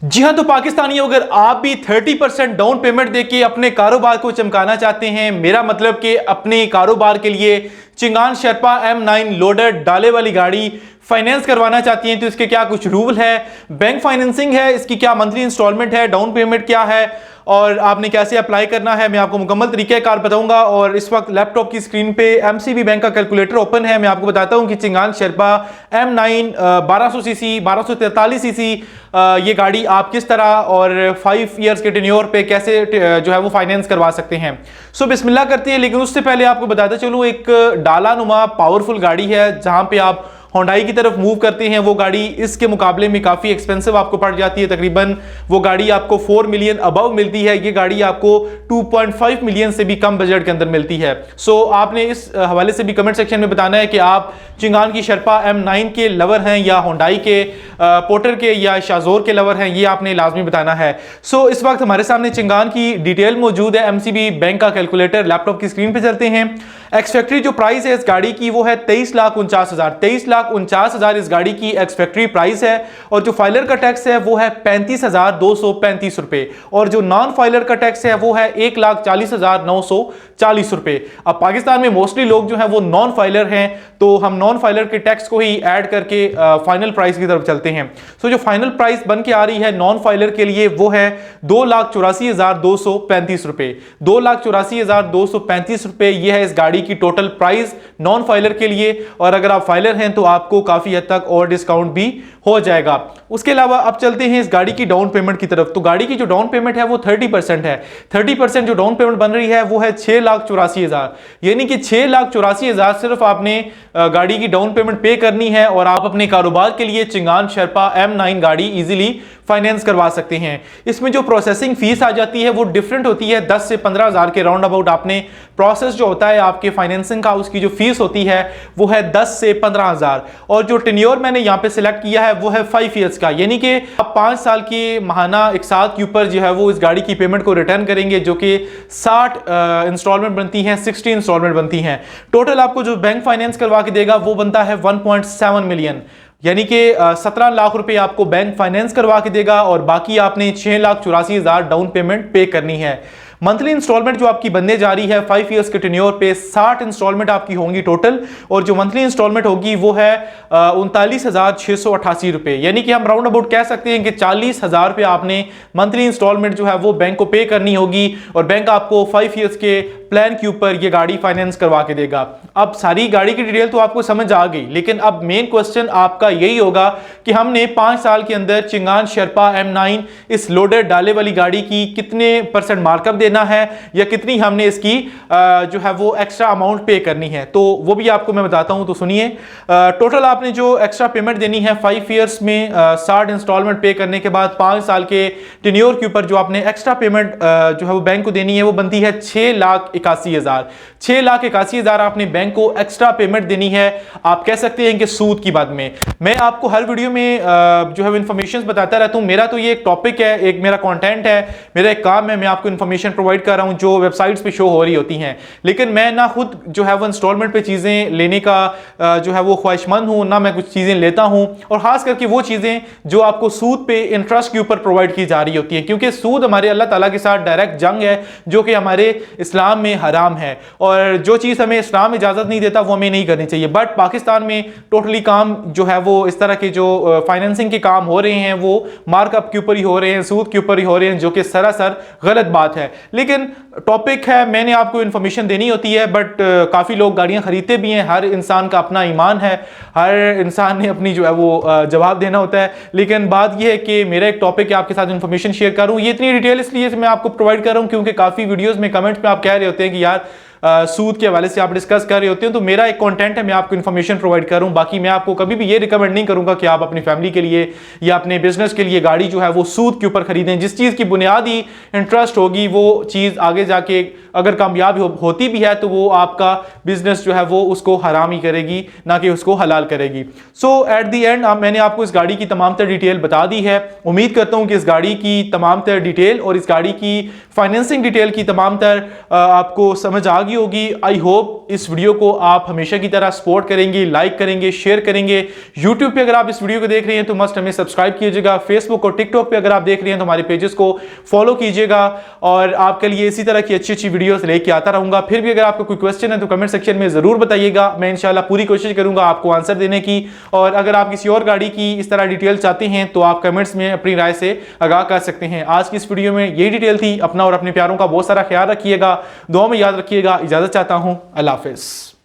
जी हाँ, तो पाकिस्तानियों, अगर आप भी 30% डाउन पेमेंट देके अपने कारोबार को चमकाना चाहते हैं, मेरा मतलब कि अपने कारोबार के लिए चिंगान शेरपा M9 लोडर डाले वाली गाड़ी फाइनेंस करवाना चाहती हैं, तो इसके क्या कुछ रूल है, बैंक फाइनेंसिंग है, इसकी क्या मंथली इंस्टॉलमेंट है, डाउन पेमेंट क्या है और आपने कैसे अप्लाई करना है, मैं आपको मुकम्मल तरीक़ेकार बताऊंगा। और इस वक्त लैपटॉप की स्क्रीन पे MCB बैंक का कैलकुलेटर ओपन है। मैं आपको बताता हूं कि चिंगान शेरपा M9 1200 सीसी 1243 सीसी ये गाड़ी आप किस तरह और 5 ईयर्स के टेन्योर पे कैसे जो है वो फाइनेंस करवा सकते हैं। सो बिस्मिल्लाह करते हैं। लेकिन उससे पहले आपको बताता चलूं, एक डाला नुमा पावरफुल गाड़ी है जहां पे आप होंडाई की तरफ मूव करते हैं। वो गाड़ी इसके मुकाबले में काफ़ी एक्सपेंसिव आपको पड़ जाती है। तकरीबन वो गाड़ी आपको 4 मिलियन अबव मिलती है, ये गाड़ी आपको 2.5 मिलियन से भी कम बजट के अंदर मिलती है। सो आपने इस हवाले से भी कमेंट सेक्शन में बताना है कि आप चिंगान की शेरपा M9 के लवर हैं या होंडाई के पोर्टर के या शाजोर के लवर हैं, ये आपने लाजमी बताना है। सो इस वक्त हमारे सामने चिंगान की डिटेल मौजूद है। MCB बैंक का कैलकुलेटर लैपटॉप की स्क्रीन पर चलते हैं। एक्स फैक्ट्री जो प्राइस है इस गाड़ी की वो है 23,49,000। 23,49,000 इस गाड़ी की एक्स फैक्ट्री प्राइस है। और जो फाइलर का टैक्स है वो है 35,235 रुपए। और जो नॉन फाइलर का टैक्स है वो है 1,40,940 रुपए। अब पाकिस्तान में मोस्टली लोग जो है वो नॉन फाइलर हैं, तो हम नॉन फाइलर के टैक्स को ही ऐड करके फाइनल प्राइस की तरफ चलते हैं। सो जो फाइनल प्राइस बन के आ रही है नॉन फाइलर के लिए वो है 2,84,235 रुपए। 2,84,235 रुपए ये है इस गाड़ी की टोटल प्राइस नॉन फाइलर के लिए। और अगर आप फाइलर हैं तो आपको काफी हद तक और डिस्काउंट भी हो जाएगा। उसके अलावा अब चलते हैं इस गाड़ी की डाउन पेमेंट की तरफ। तो गाड़ी की जो डाउन पेमेंट है वो 30% है। 30% जो डाउन पेमेंट बन रही है वो है 6,84,000। यानी कि 6,84,000 सिर्फ आपने गाड़ी की डाउन पेमेंट पे करनी है और आप अपने कारोबार के लिए चिंगान शेरपा M9 गाड़ी इजीली फाइनेंस करवा सकते हैं। इसमें जो प्रोसेसिंग फीस आ जाती है वो डिफरेंट होती है, 10 से 15,000 के राउंड अबाउट आपने प्रोसेस जो होता है आपके फाइनेंसिंग का, उसकी जो फीस होती है वो है 10 से 15,000। और जो टेन्योर मैंने यहाँ पे सिलेक्ट किया है वो है 5 ईयर्स का, यानी कि आप 5 साल के माहाना एक साथ के ऊपर जो है वो इस गाड़ी की पेमेंट को रिटर्न करेंगे, जो कि 60 इंस्टॉलमेंट बनती हैं, 60 इंस्टॉलमेंट बनती हैं। टोटल आपको जो बैंक फाइनेंस करवा के देगा वो बनता है 1.7 मिलियन, यानी कि 17 लाख रुपए आपको बैंक फाइनेंस करवा के देगा और बाकी आपने 6,84,000 डाउन पेमेंट पे करनी है। मंथली इंस्टॉलमेंट जो आपकी बनने जा रही है 5 ईयर्स के टेन्योर पे 60 इंस्टॉलमेंट आपकी होंगी टोटल। और जो मंथली इंस्टॉलमेंट होगी वो है 39,688 रुपए, यानी कि हम राउंड अबाउट कह सकते हैं कि 40,000 रुपए आपने मंथली इंस्टॉलमेंट जो है वो बैंक को पे करनी होगी और बैंक आपको 5 ईयर्स के प्लान के ऊपर ये गाड़ी फाइनेंस करवा के देगा। अब सारी गाड़ी की डिटेल तो आपको समझ आ गई, लेकिन अब मेन क्वेश्चन आपका यही होगा कि हमने 5 साल के अंदर चिंगान शेरपा M9 इस लोडर डाले वाली गाड़ी की कितने % मार्कअप देना है या कितनी हमने इसकी जो है वो एक्स्ट्रा अमाउंट पे करनी है, तो वो भी आपको मैं बताता हूं। तो सुनिए, टोटल आपने जो एक्स्ट्रा पेमेंट देनी है 5 ईयर्स में 60 इंस्टॉलमेंट पे करने के बाद 5 साल के टेन्योर के ऊपर जो आपने एक्स्ट्रा पेमेंट जो है वो बैंक को देनी है वो बनती है 6,81,000। 6,81,000 आपने बैंक को एक्स्ट्रा पेमेंट देनी है। आप कह सकते हैं कि सूद की बात में मैं आपको हर वीडियो में जो है इंफॉर्मेशन बताता रहता हूं। मेरा तो ये एक टॉपिक है, एक मेरा कंटेंट है, मेरा एक काम है, मैं आपको इंफॉर्मेशन प्रोवाइड कर रहा हूं जो वेबसाइट्स पे शो हो रही होती हैं। लेकिन मैं ना खुद जो है वो इंस्टॉलमेंट पे चीजें लेने का जो है वो ख्वाहिशमंद हूं, ना मैं कुछ चीजें लेता हूं। और खास करके वो चीजें जो आपको सूद पे इंटरेस्ट के ऊपर प्रोवाइड की जा रही होती है, क्योंकि सूद हमारे अल्लाह ताला के साथ डायरेक्ट जंग है जो कि हमारे इस्लाम में हराम है। और जो चीज़ हमें इस्लाम इजाज़त नहीं देता वो हमें नहीं करनी चाहिए। बट पाकिस्तान में टोटली काम जो है वो इस तरह के जो फाइनेंसिंग के काम हो रहे हैं वो मार्कअप के ऊपर ही हो रहे हैं, सूद के ऊपर ही हो रहे हैं, जो कि सरासर गलत बात है। लेकिन टॉपिक है, मैंने आपको इन्फॉर्मेशन देनी होती है। बट काफ़ी लोग गाड़ियाँ खरीदते भी हैं, हर इंसान का अपना ईमान है, हर इंसान ने अपनी जो है वो जवाब देना होता है। लेकिन बात यह है कि मेरा एक टॉपिक है, आपके साथ इन्फॉर्मेशन शेयर करूँ। ये इतनी डिटेल इसलिए मैं आपको प्रोवाइड कर रहा हूँ क्योंकि काफ़ी वीडियोज़ में कमेंट्स में आप कह रहे होते हैं कि यार सूद के हवाले से आप डिस्कस कर रहे होते हैं। तो मेरा एक कंटेंट है, मैं आपको इन्फॉर्मेशन प्रोवाइड करूं। बाकी मैं आपको कभी भी ये रिकमेंड नहीं करूंगा कि आप अपनी फैमिली के लिए या अपने बिजनेस के लिए गाड़ी जो है वो सूद के ऊपर खरीदें। जिस चीज़ की बुनियादी इंटरेस्ट होगी वो चीज़ आगे जाके अगर कामयाब होती भी है तो वो आपका बिजनेस जो है वो उसको हराम ही करेगी, ना कि उसको हलाल करेगी। सो एट दी एंड मैंने आपको इस गाड़ी की तमाम तर डिटेल बता दी है। उम्मीद करता हूँ कि इस गाड़ी की तमाम तर डिटेल और इस गाड़ी की फाइनेंसिंग डिटेल की तमाम तर आपको समझ आ गई होगी। आई होप इस वीडियो को आप हमेशा की तरह सपोर्ट करेंगे, लाइक करेंगे, शेयर करेंगे। यूट्यूब पे अगर आप इस वीडियो को देख रहे हैं तो मस्ट हमें सब्सक्राइब कीजिएगा। फेसबुक और टिकटॉक पे अगर आप देख रहे हैं तो हमारे पेजेस को फॉलो कीजिएगा और आपके लिए इसी तरह की अच्छी अच्छी वीडियोस लेके आता रहूंगा। फिर भी अगर आपको कोई क्वेश्चन है तो कमेंट सेक्शन में जरूर बताइएगा, मैं इंशाल्लाह पूरी कोशिश करूंगा आपको आंसर देने की। और अगर आप किसी और गाड़ी की इस तरह डिटेल चाहते हैं तो आप कमेंट्स में अपनी राय से आगाह कर सकते हैं। आज की इस वीडियो में यही डिटेल थी। अपना और अपने प्यारों का बहुत सारा ख्याल रखिएगा, दुआ में याद रखिएगा। इजाजत चाहता हूं, अल्लाह हाफिज।